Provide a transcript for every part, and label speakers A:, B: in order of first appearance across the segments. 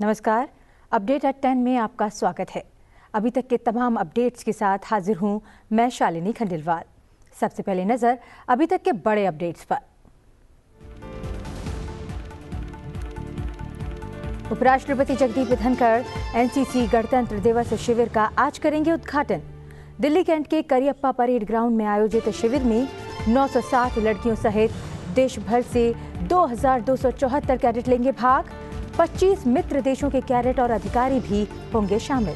A: नमस्कार, update eight 10 में आपका स्वागत है। अभी तक के तमाम अपडेट्स के साथ हाजिर हूं मैं शालिनी खंडेलवाल। सबसे पहले नजर अभी तक के बड़े अपडेट्स पर। उपराष्ट्रपति जगदीप धनखड़ एनसीसी गणतंत्र दिवस शिविर का आज करेंगे उद्घाटन। दिल्ली कैंट के करियप्पा परेड ग्राउंड में आयोजित शिविर में 960 लड़कियों सहित देश भर से 2274 कैडेट लेंगे भाग। 25 मित्र देशों के कैडेट और अधिकारी भी होंगे शामिल।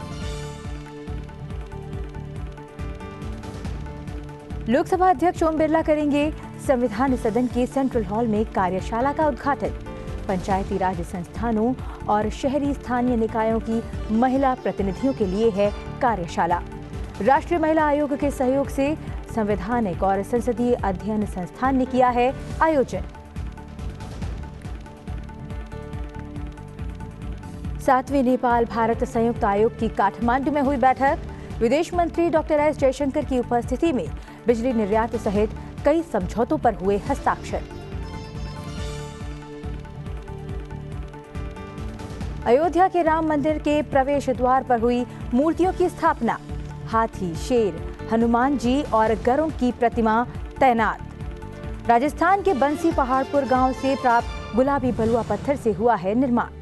A: लोकसभा अध्यक्ष ओम बिरला करेंगे संविधान सदन के सेंट्रल हॉल में कार्यशाला का उद्घाटन। पंचायती राज संस्थानों और शहरी स्थानीय निकायों की महिला प्रतिनिधियों के लिए है कार्यशाला। राष्ट्रीय महिला आयोग के सहयोग से संवैधानिक और संसदीय अध्ययन संस्थान ने किया है आयोजन। 7वें नेपाल भारत संयुक्त आयोग की काठमांडू में हुई बैठक। विदेश मंत्री डॉक्टर एस जयशंकर की उपस्थिति में बिजली निर्यात सहित कई समझौतों पर हुए हस्ताक्षर। अयोध्या के राम मंदिर के प्रवेश द्वार पर हुई मूर्तियों की स्थापना। हाथी, शेर, हनुमान जी और गरुड़ की प्रतिमा तैनात। राजस्थान के बंसी पहाड़पुर गांव से प्राप्त गुलाबी बलुआ पत्थर से हुआ है निर्माण।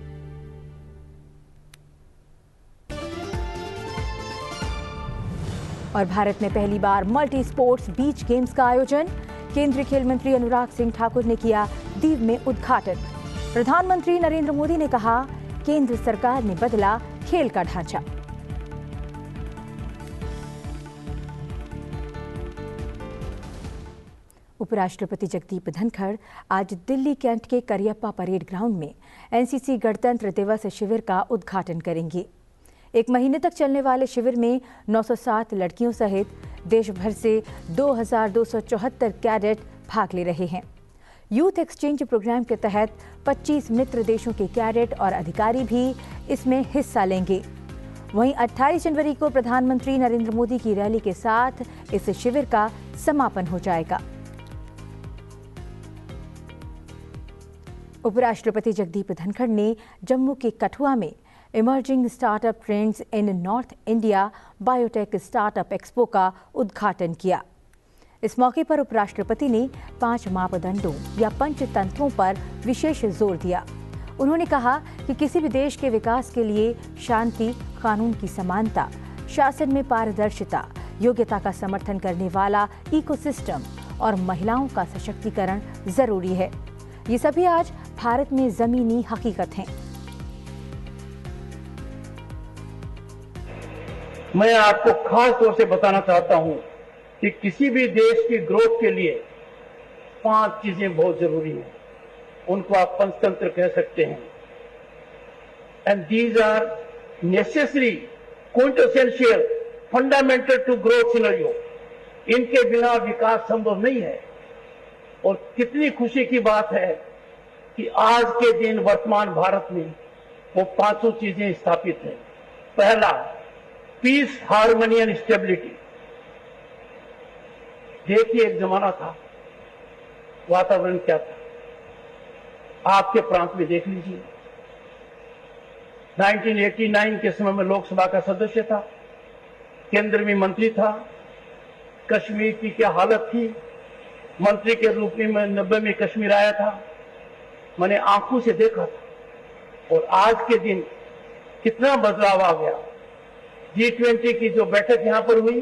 A: और भारत में पहली बार मल्टी स्पोर्ट्स बीच गेम्स का आयोजन। केंद्रीय खेल मंत्री अनुराग सिंह ठाकुर ने किया दीव में उद्घाटन। प्रधानमंत्री नरेंद्र मोदी ने कहा, केंद्र सरकार ने बदला खेल का ढांचा। उपराष्ट्रपति जगदीप धनखड़ आज दिल्ली कैंट के करियप्पा परेड ग्राउंड में एनसीसी गणतंत्र दिवस शिविर का उद्घाटन करेंगे। एक महीने तक चलने वाले शिविर में 960 लड़कियों सहित देश भर से 2274 कैडेट भाग ले रहे हैं। यूथ एक्सचेंज प्रोग्राम के तहत 25 मित्र देशों के कैडेट और अधिकारी भी इसमें हिस्सा लेंगे। वहीं 28 जनवरी को प्रधानमंत्री नरेंद्र मोदी की रैली के साथ इस शिविर का समापन हो जाएगा। उपराष्ट्रपति जगदीप धनखड़ ने जम्मू के कठुआ में emerging startup trends in north India biotech startup expo का उद्घाटन किया। इस मौके पर उपराष्ट्रपति ने 5 मापदंडों या पंचतंत्रों पर विशेष जोर दिया। उन्होंने कहा कि किसी भी देश के विकास के लिए शांति, कानून की समानता, शासन में पारदर्शिता, योग्यता का समर्थन करने वाला इकोसिस्टम और महिलाओं का सशक्तिकरण जरूरी है। ये सभी आज भारत में जमीनी हकीकत हैं।
B: मैं आपको खास तौर से बताना चाहता हूं कि किसी भी देश की ग्रोथ के लिए 5 चीजें बहुत जरूरी हैं। उनको आप पंचतंत्र कह सकते हैं। And these are necessary, quintessential, fundamental to growth scenario. इनके बिना विकास संभव नहीं है। और कितनी खुशी की बात है कि आज के दिन वर्तमान भारत में वो 5 चीजें स्थापित हैं। पहला, पीस, हार्मनी एंड स्टेबिलिटी। देखिए, एक जमाना था, वातावरण क्या था आपके प्रांत में देख लीजिए। 1989 के समय में लोकसभा का सदस्य था, केंद्र में मंत्री था। कश्मीर की क्या हालत थी, मंत्री के रूप में मैं 90 में कश्मीर आया था, मैंने आंखों से देखा था। और आज के दिन कितना बदलाव आ गया। G20 की जो बैठक यहां पर हुई,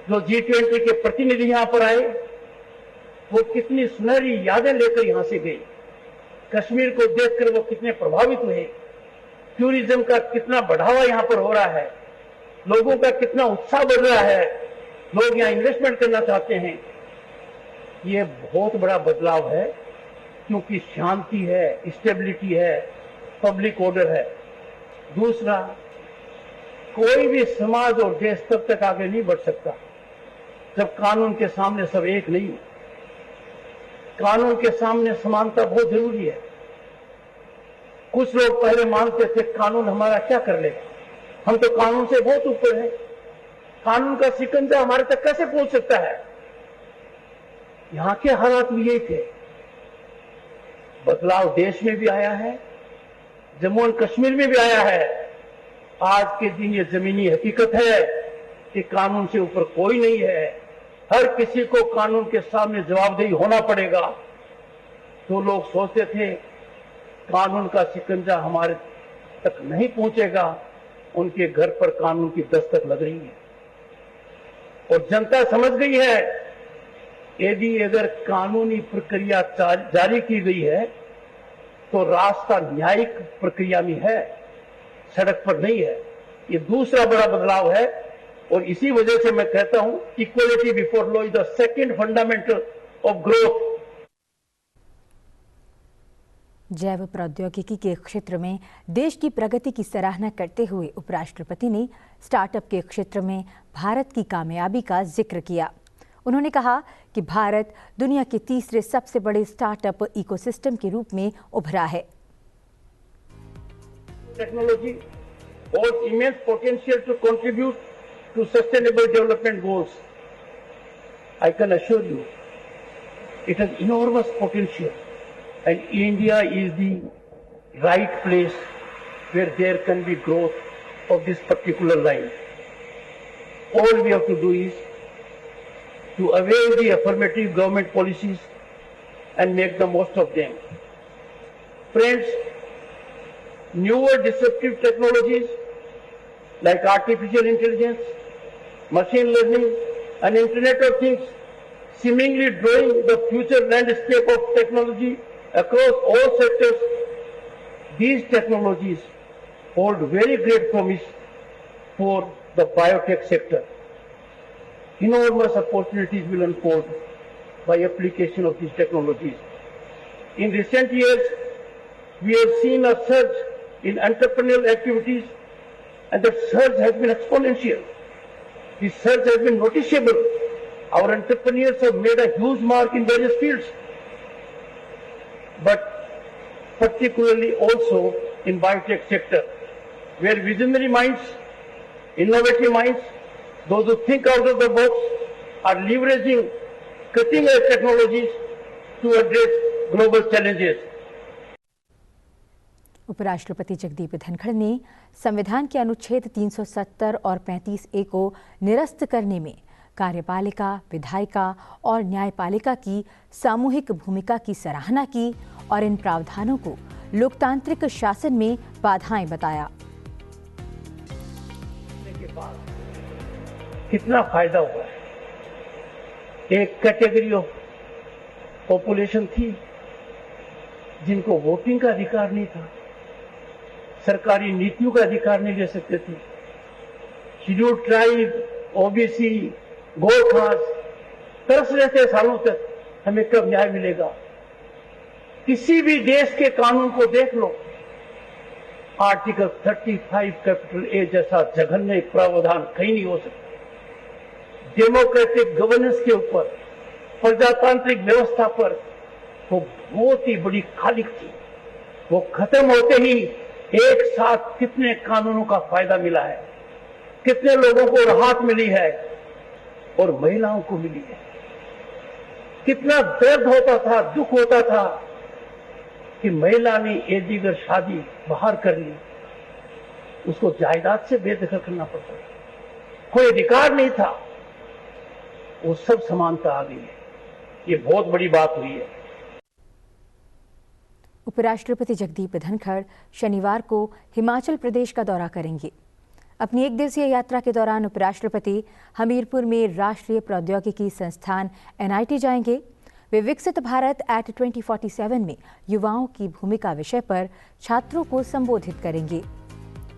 B: जो G20 के प्रतिनिधि यहां पर आए, वो कितनी सुनहरी यादें लेकर यहां से गए। कश्मीर को देखकर वो कितने प्रभावित हुए। टूरिज्म का कितना बढ़ावा यहां पर हो रहा है, लोगों का कितना उत्साह बढ़ रहा है, लोग यहां इन्वेस्टमेंट करना चाहते हैं। ये बहुत बड़ा बदलाव है, क्योंकि शांति है, स्टेबिलिटी है, पब्लिक ऑर्डर है। दूसरा, कोई भी समाज और देश तब तक आगे नहीं बढ़ सकता जब कानून के सामने सब एक नहीं हो। कानून के सामने समानता बहुत जरूरी है। कुछ लोग पहले मानते थे कानून हमारा क्या कर लेगा, हम तो कानून से बहुत ऊपर हैं, कानून का शिकंजा हमारे तक कैसे पहुंच सकता है। यहां के हालात भी यही थे। बदलाव देश में भी आया है, जम्मू एंड कश्मीर में भी आया है। आज के दिन ये जमीनी हकीकत है कि कानून से ऊपर कोई नहीं है, हर किसी को कानून के सामने जवाबदेही होना पड़ेगा। जो लोग सोचते थे कानून का शिकंजा हमारे तक नहीं पहुंचेगा, उनके घर पर कानून की दस्तक लग रही है और जनता समझ गई है यदि अगर कानूनी प्रक्रिया जारी की गई है तो रास्ता न्यायिक प्रक्रिया में है, सड़क पर नहीं है। ये दूसरा बड़ा बदलाव है और इसी वजह से मैं कहता हूं equality before law is the second fundamental of growth.
A: जैव प्रौद्योगिकी के क्षेत्र में देश की प्रगति की सराहना करते हुए उपराष्ट्रपति ने स्टार्टअप के क्षेत्र में भारत की कामयाबी का जिक्र किया। उन्होंने कहा कि भारत दुनिया के तीसरे सबसे बड़े स्टार्टअप इकोसिस्टम के रूप में उभरा है।
B: Technology holds immense potential to contribute to sustainable development goals. I can assure you, it has enormous potential, and India is the right place where there can be growth of this particular line. All we have to do is to avail the affirmative government policies and make the most of them. Friends, newer disruptive technologies like artificial intelligence, machine learning, and Internet of Things seemingly drawing the future landscape of technology across all sectors. These technologies hold very great promise for the biotech sector. Enormous opportunities will unfold by application of these technologies. In recent years, we have seen a surge in entrepreneurial activities, and that surge has been exponential. This surge has been noticeable. Our entrepreneurs have made a huge mark in various fields, but particularly also in biotech sector, where visionary minds, innovative minds, those who think out of the box are leveraging cutting-edge technologies to address global challenges.
A: उपराष्ट्रपति जगदीप धनखड़ ने संविधान के अनुच्छेद 370 और 35A को निरस्त करने में कार्यपालिका, विधायिका और न्यायपालिका की सामूहिक भूमिका की सराहना की और इन प्रावधानों को लोकतांत्रिक शासन में बाधाएं बताया।
B: कितना फायदा हुआ है। एक कैटेगरी ऑफ पॉपुलेशन थी जिनको वोटिंग का अधिकार नहीं था, सरकारी नीतियों का अधिकार नहीं ले सकते थे। शेड्यूल्ड ट्राइब, ओबीसी, गोरखास तरस रहे थे सालों तक हमें कब न्याय मिलेगा। किसी भी देश के कानून को देख लो, आर्टिकल 35 कैपिटल ए जैसा जघन्य प्रावधान कहीं नहीं हो सकता। डेमोक्रेटिक गवर्नेंस के ऊपर, प्रजातांत्रिक व्यवस्था पर वो बहुत ही बड़ी खालिक थी। वो खत्म होते ही एक साथ कितने कानूनों का फायदा मिला है, कितने लोगों को राहत मिली है और महिलाओं को मिली है। कितना दर्द होता था, दुख होता था कि महिला ने एजीगर शादी बाहर कर ली, उसको जायदाद से बेदखल करना पड़ता था, कोई अधिकार नहीं था। वो सब समानता आ गई है। ये बहुत बड़ी बात हुई है।
A: उपराष्ट्रपति जगदीप धनखड़ शनिवार को हिमाचल प्रदेश का दौरा करेंगे। अपनी एक दिवसीय यात्रा के दौरान उपराष्ट्रपति हमीरपुर में राष्ट्रीय प्रौद्योगिकी संस्थान NIT जाएंगे। वे विकसित भारत एट 2047 में युवाओं की भूमिका विषय पर छात्रों को संबोधित करेंगे।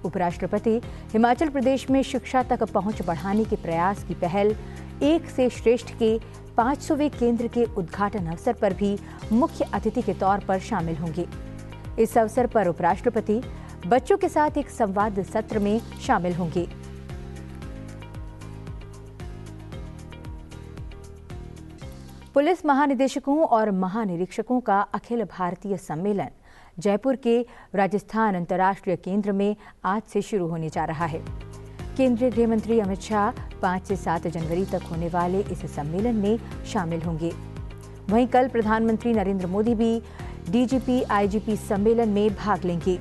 A: उपराष्ट्रपति हिमाचल प्रदेश में शिक्षा तक पहुंच बढ़ाने के प्रयास की पहल एक से श्रेष्ठ के 500वें केंद्र के उद्घाटन अवसर पर भी मुख्य अतिथि के तौर पर शामिल होंगे। इस अवसर पर उपराष्ट्रपति बच्चों के साथ एक संवाद सत्र में शामिल होंगे। पुलिस महानिदेशकों और महानिरीक्षकों का अखिल भारतीय सम्मेलन जयपुर के राजस्थान अंतर्राष्ट्रीय केंद्र में आज से शुरू होने जा रहा है। केंद्रीय गृह मंत्री अमित शाह 5 से 7 जनवरी तक होने वाले इस सम्मेलन में शामिल होंगे। वहीं कल प्रधानमंत्री नरेंद्र मोदी भी DGP IGP सम्मेलन में भाग लेंगे।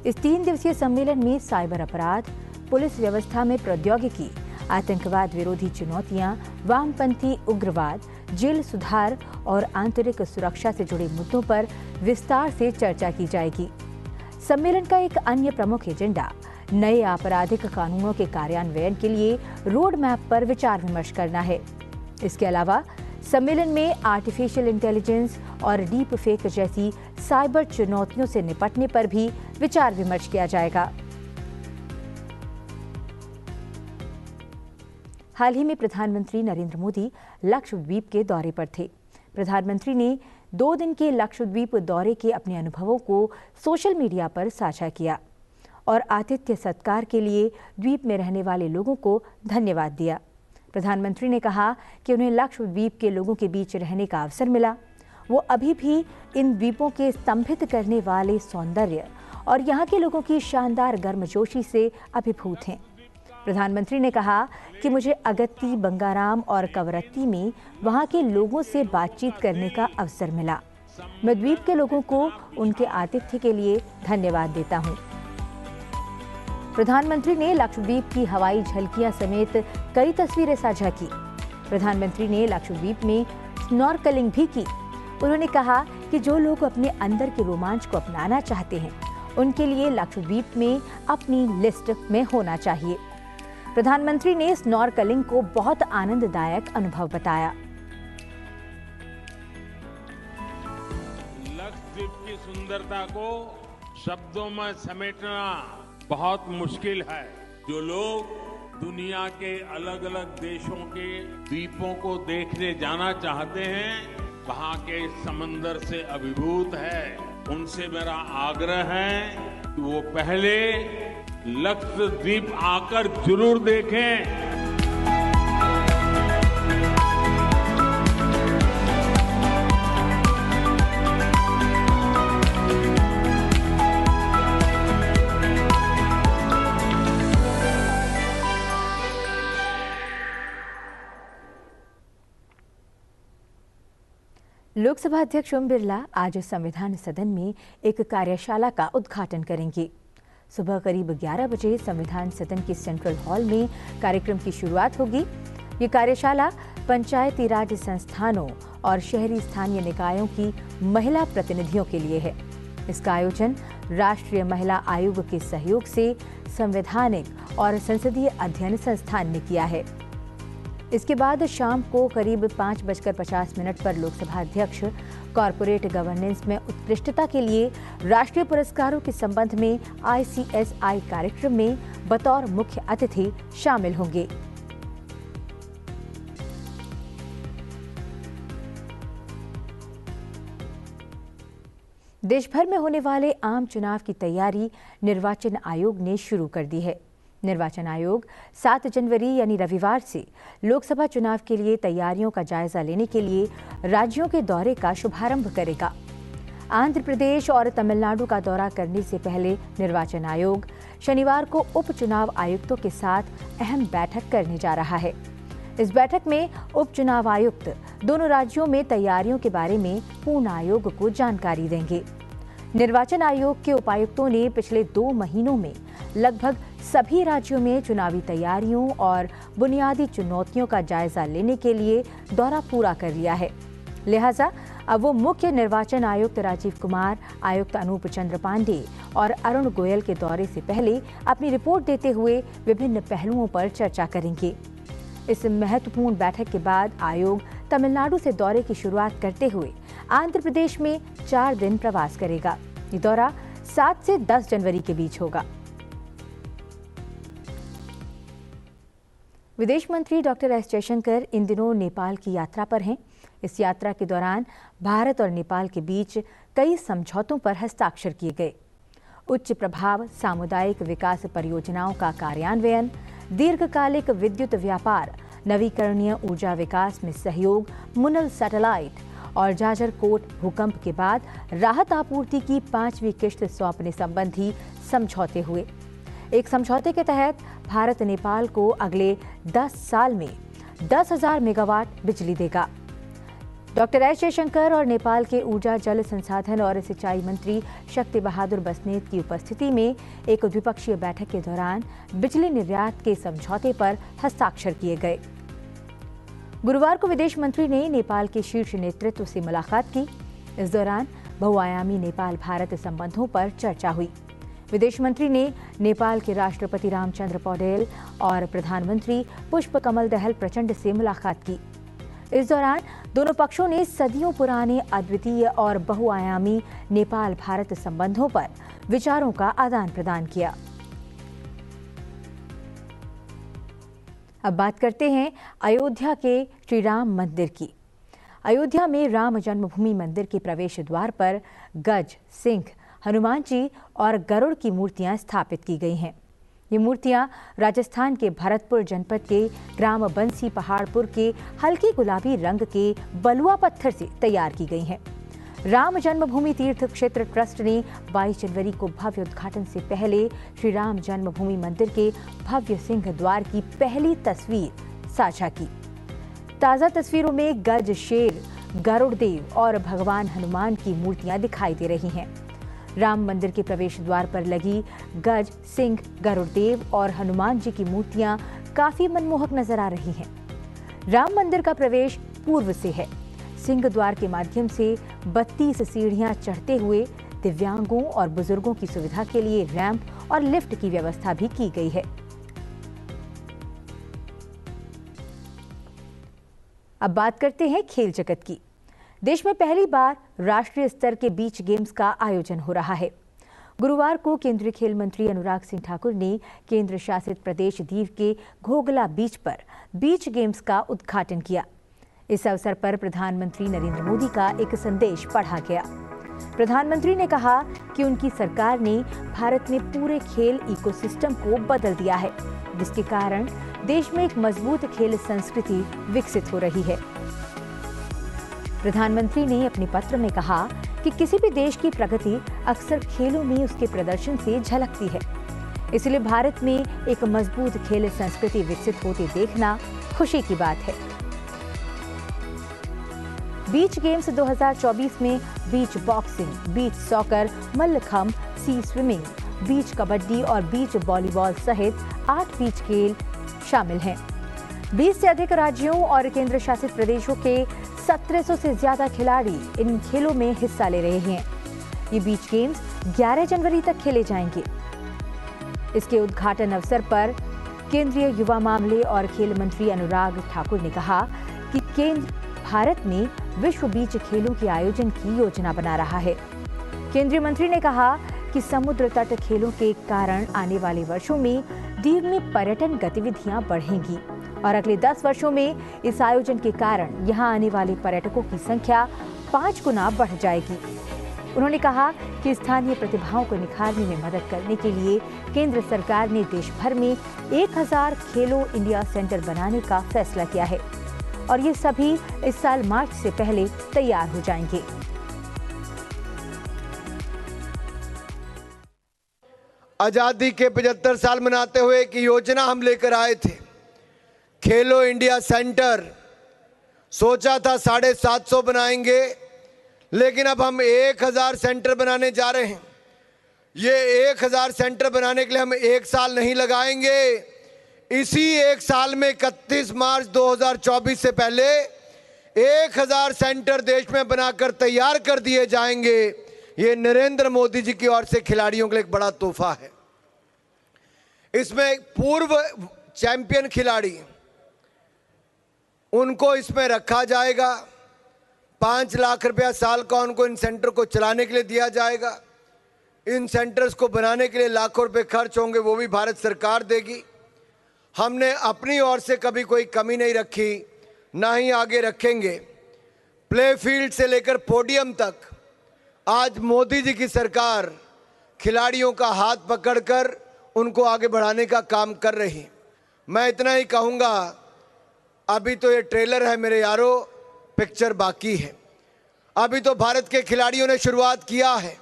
A: इस 3 दिवसीय सम्मेलन में साइबर अपराध, पुलिस व्यवस्था में प्रौद्योगिकी, आतंकवाद विरोधी चुनौतियां, वामपंथी उग्रवाद, जेल सुधार और आंतरिक सुरक्षा से जुड़े मुद्दों पर विस्तार से चर्चा की जाएगी। सम्मेलन का एक अन्य प्रमुख एजेंडा नए आपराधिक कानूनों के कार्यान्वयन के लिए रोड मैप पर विचार विमर्श करना है। इसके अलावा सम्मेलन में आर्टिफिशियल इंटेलिजेंस और डीप फेक जैसी साइबर चुनौतियों से निपटने पर भी विचार विमर्श किया जाएगा। हाल ही में प्रधानमंत्री नरेंद्र मोदी लक्षद्वीप के दौरे पर थे। प्रधानमंत्री ने 2 दिन के लक्षद्वीप दौरे के अपने अनुभवों को सोशल मीडिया पर साझा किया और आतिथ्य सत्कार के लिए द्वीप में रहने वाले लोगों को धन्यवाद दिया। प्रधानमंत्री ने कहा कि उन्हें लक्षद्वीप के लोगों के बीच रहने का अवसर मिला। वो अभी भी इन द्वीपों के स्तंभित करने वाले सौंदर्य और यहाँ के लोगों की शानदार गर्मजोशी से अभिभूत हैं। प्रधानमंत्री ने कहा कि मुझे अगत्ती, बंगाराम और कवरत्ती में वहाँ के लोगों से बातचीत करने का अवसर मिला। मैं द्वीप के लोगों को उनके आतिथ्य के लिए धन्यवाद देता हूँ। प्रधानमंत्री ने लक्षद्वीप की हवाई झलकियां समेत कई तस्वीरें साझा की। प्रधानमंत्री ने लक्षद्वीप में स्नॉर्कलिंग भी की। उन्होंने कहा कि जो लोग अपने अंदर के रोमांच को अपनाना चाहते हैं, उनके लिए लक्षद्वीप में अपनी लिस्ट में होना चाहिए। प्रधानमंत्री ने स्नॉर्कलिंग को बहुत आनंददायक अनुभव बताया।
C: लक्षद्वीप की सुंदरता को शब्दों में समेटना बहुत मुश्किल है। जो लोग दुनिया के अलग अलग देशों के द्वीपों को देखने जाना चाहते हैं, वहाँ के समंदर से अभिभूत है, उनसे मेरा आग्रह है कि वो पहले लक्षद्वीप आकर जरूर देखें।
A: लोकसभा अध्यक्ष ओम बिरला आज संविधान सदन में एक कार्यशाला का उद्घाटन करेंगे। सुबह करीब 11 बजे संविधान सदन के सेंट्रल हॉल में कार्यक्रम की शुरुआत होगी। ये कार्यशाला पंचायती राज संस्थानों और शहरी स्थानीय निकायों की महिला प्रतिनिधियों के लिए है। इसका आयोजन राष्ट्रीय महिला आयोग के सहयोग से संवैधानिक और संसदीय अध्ययन संस्थान ने किया है। इसके बाद शाम को करीब 5:50 पर लोकसभा अध्यक्ष कॉरपोरेट गवर्नेंस में उत्कृष्टता के लिए राष्ट्रीय पुरस्कारों के संबंध में ICSI कार्यक्रम में बतौर मुख्य अतिथि शामिल होंगे। देश भर में होने वाले आम चुनाव की तैयारी निर्वाचन आयोग ने शुरू कर दी है। निर्वाचन आयोग 7 जनवरी यानी रविवार से लोकसभा चुनाव के लिए तैयारियों का जायजा लेने के लिए राज्यों के दौरे का शुभारंभ करेगा। आंध्र प्रदेश और तमिलनाडु का दौरा करने से पहले निर्वाचन आयोग शनिवार को उपचुनाव आयुक्तों के साथ अहम बैठक करने जा रहा है। इस बैठक में उपचुनाव आयुक्त दोनों राज्यों में तैयारियों के बारे में पूर्ण आयोग को जानकारी देंगे। निर्वाचन आयोग के उपायुक्तों ने पिछले 2 महीनों में लगभग सभी राज्यों में चुनावी तैयारियों और बुनियादी चुनौतियों का जायजा लेने के लिए दौरा पूरा कर लिया है। लिहाजा अब वो मुख्य निर्वाचन आयुक्त राजीव कुमार, आयुक्त अनूप चंद्र पांडे और अरुण गोयल के दौरे से पहले अपनी रिपोर्ट देते हुए विभिन्न पहलुओं पर चर्चा करेंगे। इस महत्वपूर्ण बैठक के बाद आयोग तमिलनाडु से दौरे की शुरुआत करते हुए आंध्र प्रदेश में 4 दिन प्रवास करेगा। ये दौरा 7 से 10 जनवरी के बीच होगा। विदेश मंत्री डॉक्टर एस जयशंकर इन दिनों नेपाल की यात्रा पर हैं। इस यात्रा के दौरान भारत और नेपाल के बीच कई समझौतों पर हस्ताक्षर किए गए। उच्च प्रभाव सामुदायिक विकास परियोजनाओं का कार्यान्वयन, दीर्घकालिक विद्युत व्यापार, नवीकरणीय ऊर्जा विकास में सहयोग, मुनल सैटेलाइट और जाजरकोट भूकंप के बाद राहत आपूर्ति की 5वीं किश्त सौंपने संबंधी समझौते हुए। एक समझौते के तहत भारत नेपाल को अगले 10 साल में 10,000 मेगावाट बिजली देगा। डॉक्टर एस जयशंकर और नेपाल के ऊर्जा, जल संसाधन और सिंचाई मंत्री शक्ति बहादुर बस्नेत की उपस्थिति में एक द्विपक्षीय बैठक के दौरान बिजली निर्यात के समझौते पर हस्ताक्षर किए गए। गुरुवार को विदेश मंत्री ने नेपाल के शीर्ष नेतृत्व से मुलाकात की। इस दौरान बहुआयामी नेपाल भारत संबंधों पर चर्चा हुई। विदेश मंत्री ने नेपाल के राष्ट्रपति रामचंद्र पौडेल और प्रधानमंत्री पुष्पकमल दहल प्रचंड से मुलाकात की। इस दौरान दोनों पक्षों ने सदियों पुराने अद्वितीय और बहुआयामी नेपाल भारत संबंधों पर विचारों का आदान प्रदान किया। अब बात करते हैं अयोध्या के श्री राम मंदिर की। अयोध्या में राम जन्मभूमि मंदिर के प्रवेश द्वार पर गज, सिंह, हनुमान जी और गरुड़ की मूर्तियां स्थापित की गई हैं। ये मूर्तियां राजस्थान के भरतपुर जनपद के ग्राम बंसी पहाड़पुर के हल्के गुलाबी रंग के बलुआ पत्थर से तैयार की गई हैं। राम जन्मभूमि तीर्थ क्षेत्र ट्रस्ट ने 22 जनवरी को भव्य उद्घाटन से पहले श्री राम जन्मभूमि मंदिर के भव्य सिंह द्वार की पहली तस्वीर साझा की। ताजा तस्वीरों में गज, शेर, गरुड़ देव और भगवान हनुमान की मूर्तियां दिखाई दे रही हैं। राम मंदिर के प्रवेश द्वार पर लगी गज, सिंह, गरुड़ देव और हनुमान जी की मूर्तियां काफी मनमोहक नजर आ रही हैं। राम मंदिर का प्रवेश पूर्व से है। सिंह द्वार के माध्यम से 32 सीढ़ियां चढ़ते हुए दिव्यांगों और बुजुर्गों की सुविधा के लिए रैंप और लिफ्ट की व्यवस्था भी की गई है। अब बात करते हैं खेल जगत की। देश में पहली बार राष्ट्रीय स्तर के बीच गेम्स का आयोजन हो रहा है। गुरुवार को केंद्रीय खेल मंत्री अनुराग सिंह ठाकुर ने केंद्र शासित प्रदेश दीव के घोघला बीच पर बीच गेम्स का उद्घाटन किया। इस अवसर पर प्रधानमंत्री नरेंद्र मोदी का एक संदेश पढ़ा गया। प्रधानमंत्री ने कहा कि उनकी सरकार ने भारत में पूरे खेल इकोसिस्टम को बदल दिया है, जिसके कारण देश में एक मजबूत खेल संस्कृति विकसित हो रही है। प्रधानमंत्री ने अपने पत्र में कहा कि किसी भी देश की प्रगति अक्सर खेलों में उसके प्रदर्शन से झलकती है। इसलिए भारत में एक मजबूत खेल संस्कृति विकसित होते देखना खुशी की बात है। बीच गेम्स 2024 में बीच बॉक्सिंग, बीच सॉकर, मल्लखंब, सी स्विमिंग, बीच कबड्डी और बीच वॉलीबॉल सहित 8 बीच खेल शामिल हैं। 20 से अधिक राज्यों और केंद्र शासित प्रदेशों के 1700 से ज्यादा खिलाड़ी इन खेलों में हिस्सा ले रहे हैं। ये बीच गेम्स 11 जनवरी तक खेले जाएंगे। इसके उद्घाटन अवसर पर केंद्रीय युवा मामले और खेल मंत्री अनुराग ठाकुर ने कहा कि केंद्र भारत में विश्व बीच खेलों के आयोजन की योजना बना रहा है। केंद्रीय मंत्री ने कहा कि समुद्र तट खेलों के कारण आने वाले वर्षों में दीव में पर्यटन गतिविधियां बढ़ेंगी और अगले 10 वर्षों में इस आयोजन के कारण यहां आने वाले पर्यटकों की संख्या 5 गुना बढ़ जाएगी। उन्होंने कहा कि स्थानीय प्रतिभाओं को निखारने में मदद करने के लिए केंद्र सरकार ने देश भर में 1000 खेलो इंडिया सेंटर बनाने का फैसला किया है और ये सभी इस साल मार्च से पहले तैयार हो जाएंगे।
D: आजादी के 75 साल मनाते हुए एक योजना हम लेकर आए थे, खेलो इंडिया सेंटर। सोचा था 750 बनाएंगे, लेकिन अब हम 1000 सेंटर बनाने जा रहे हैं। ये 1000 सेंटर बनाने के लिए हम 1 साल नहीं लगाएंगे। इसी 1 साल में 31 मार्च 2024 से पहले 1000 सेंटर देश में बनाकर तैयार कर दिए जाएंगे। ये नरेंद्र मोदी जी की ओर से खिलाड़ियों के लिए एक बड़ा तोहफा है। इसमें पूर्व चैंपियन खिलाड़ी, उनको इसमें रखा जाएगा। 5 लाख रुपया साल का उनको इन सेंटर को चलाने के लिए दिया जाएगा। इन सेंटर्स को बनाने के लिए लाखों रुपए खर्च होंगे, वो भी भारत सरकार देगी। हमने अपनी ओर से कभी कोई कमी नहीं रखी, ना ही आगे रखेंगे। प्ले फील्ड से लेकर पोडियम तक आज मोदी जी की सरकार खिलाड़ियों का हाथ पकड़कर उनको आगे बढ़ाने का काम कर रही। मैं इतना ही कहूँगा, अभी तो ये ट्रेलर है मेरे यारों, पिक्चर बाकी है। अभी तो भारत के खिलाड़ियों ने शुरुआत किया है,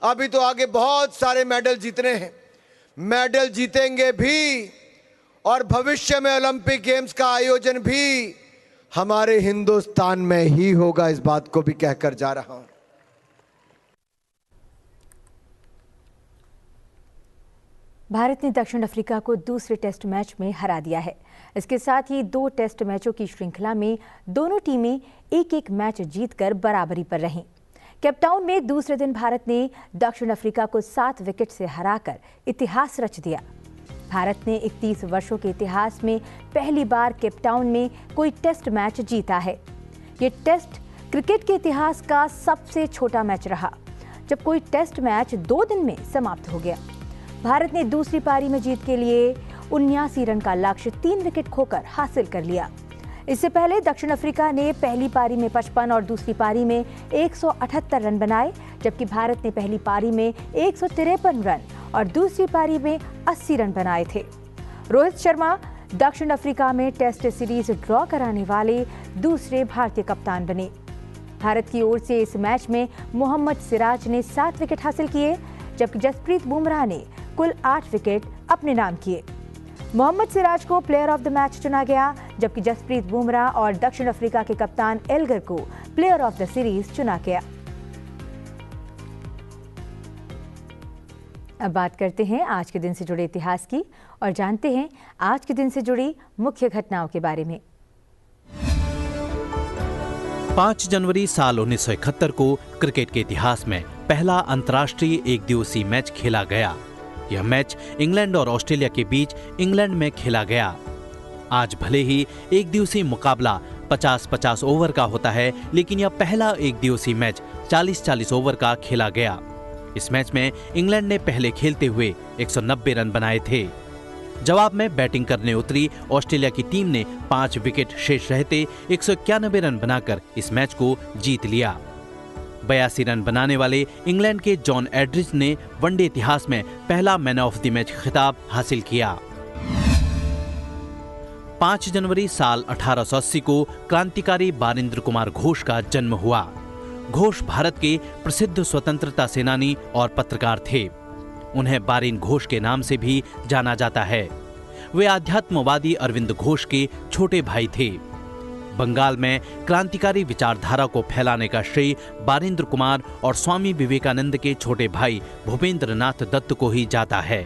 D: अभी तो आगे बहुत सारे मेडल जीतने हैं। मेडल जीतेंगे भी और भविष्य में ओलंपिक गेम्स का आयोजन भी हमारे हिंदुस्तान में ही होगा, इस बात को भी कहकर जा रहा हूं।
A: भारत ने दक्षिण अफ्रीका को दूसरे टेस्ट मैच में हरा दिया है। इसके साथ ही 2 टेस्ट मैचों की श्रृंखला में दोनों टीमें एक मैच जीतकर बराबरी पर रहीं। केपटाउन में दूसरे दिन भारत ने दक्षिण अफ्रीका को 7 विकेट से हराकर इतिहास रच दिया। भारत ने 31 वर्षों के इतिहास में पहली बार केपटाउन में कोई टेस्ट मैच जीता है। ये टेस्ट क्रिकेट के इतिहास का सबसे छोटा मैच रहा, जब कोई टेस्ट मैच 2 दिन में समाप्त हो गया। भारत ने दूसरी पारी में जीत के लिए 79 रन का लक्ष्य 3 विकेट खोकर हासिल कर लिया। इससे पहले दक्षिण अफ्रीका ने पहली पारी में 55 और दूसरी पारी में 178 रन बनाए, जबकि भारत ने पहली पारी में 153 रन और दूसरी पारी में 80 रन बनाए थे। रोहित शर्मा दक्षिण अफ्रीका में टेस्ट सीरीज ड्रॉ कराने वाले दूसरे भारतीय कप्तान बने। भारत की ओर से इस मैच में मोहम्मद सिराज ने 7 विकेट हासिल किए, जबकि जसप्रीत बुमराह ने कुल 8 विकेट अपने नाम किए। मोहम्मद सिराज को प्लेयर ऑफ द मैच चुना गया, जबकि जसप्रीत बुमराह और दक्षिण अफ्रीका के कप्तान एल्गर को प्लेयर ऑफ द सीरीज चुना गया। अब बात करते हैं आज के दिन से जुड़े इतिहास की और जानते हैं आज के दिन से जुड़ी मुख्य घटनाओं के बारे में।
E: 5 जनवरी साल 1971 को क्रिकेट के इतिहास में पहला अंतर्राष्ट्रीय एकदिवसीय मैच खेला गया। यह मैच इंग्लैंड और ऑस्ट्रेलिया के बीच इंग्लैंड में खेला गया। आज भले ही एक दिवसीय मुकाबला 50-50 ओवर का होता है, लेकिन यह पहला एक दिवसीय मैच 40-40 ओवर का खेला गया। इस मैच में इंग्लैंड ने पहले खेलते हुए 190 रन बनाए थे। जवाब में बैटिंग करने उतरी ऑस्ट्रेलिया की टीम ने 5 विकेट शेष रहते 191 रन बनाकर इस मैच को जीत लिया। 82 रन बनाने वाले इंग्लैंड के जॉन एड्रिच ने वनडे इतिहास में पहला मैन ऑफ द मैच खिताब हासिल किया। 5 जनवरी साल 1880 को क्रांतिकारी बारिंद्र कुमार घोष का जन्म हुआ। घोष भारत के प्रसिद्ध स्वतंत्रता सेनानी और पत्रकार थे। उन्हें बारिन घोष के नाम से भी जाना जाता है। वे आध्यात्मवादी अरविंद घोष के छोटे भाई थे। बंगाल में क्रांतिकारी विचारधारा को फैलाने का श्रेय बारिंद्र कुमार और स्वामी विवेकानंद के छोटे भाई भूपेंद्र नाथ दत्त को ही जाता है।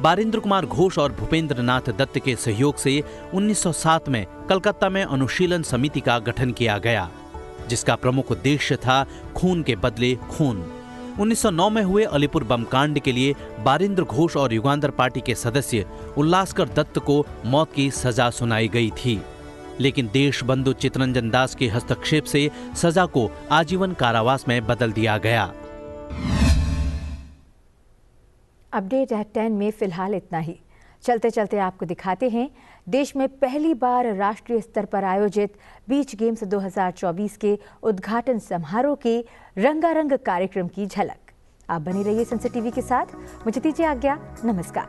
E: बारिंद्र कुमार घोष और भूपेंद्र नाथ दत्त के सहयोग से 1907 में कलकत्ता में अनुशीलन समिति का गठन किया गया, जिसका प्रमुख उद्देश्य था खून के बदले खून। 1909 में हुए अलीपुर बम कांड के लिए बारिंद्र घोष और युगांधर पार्टी के सदस्य उल्लासकर दत्त को मौत की सजा सुनाई गई थी, लेकिन देशबंधु चित्तरंजन दास के हस्तक्षेप से सजा को आजीवन कारावास में बदल दिया गया।
A: अपडेट एट 10 में फिलहाल इतना ही। चलते चलते आपको दिखाते हैं देश में पहली बार राष्ट्रीय स्तर पर आयोजित बीच गेम्स 2024 के उद्घाटन समारोह के रंगारंग कार्यक्रम की झलक। आप बने रहिए सनसेट टीवी के साथ। मुझे दीजिए आज्ञा। नमस्कार।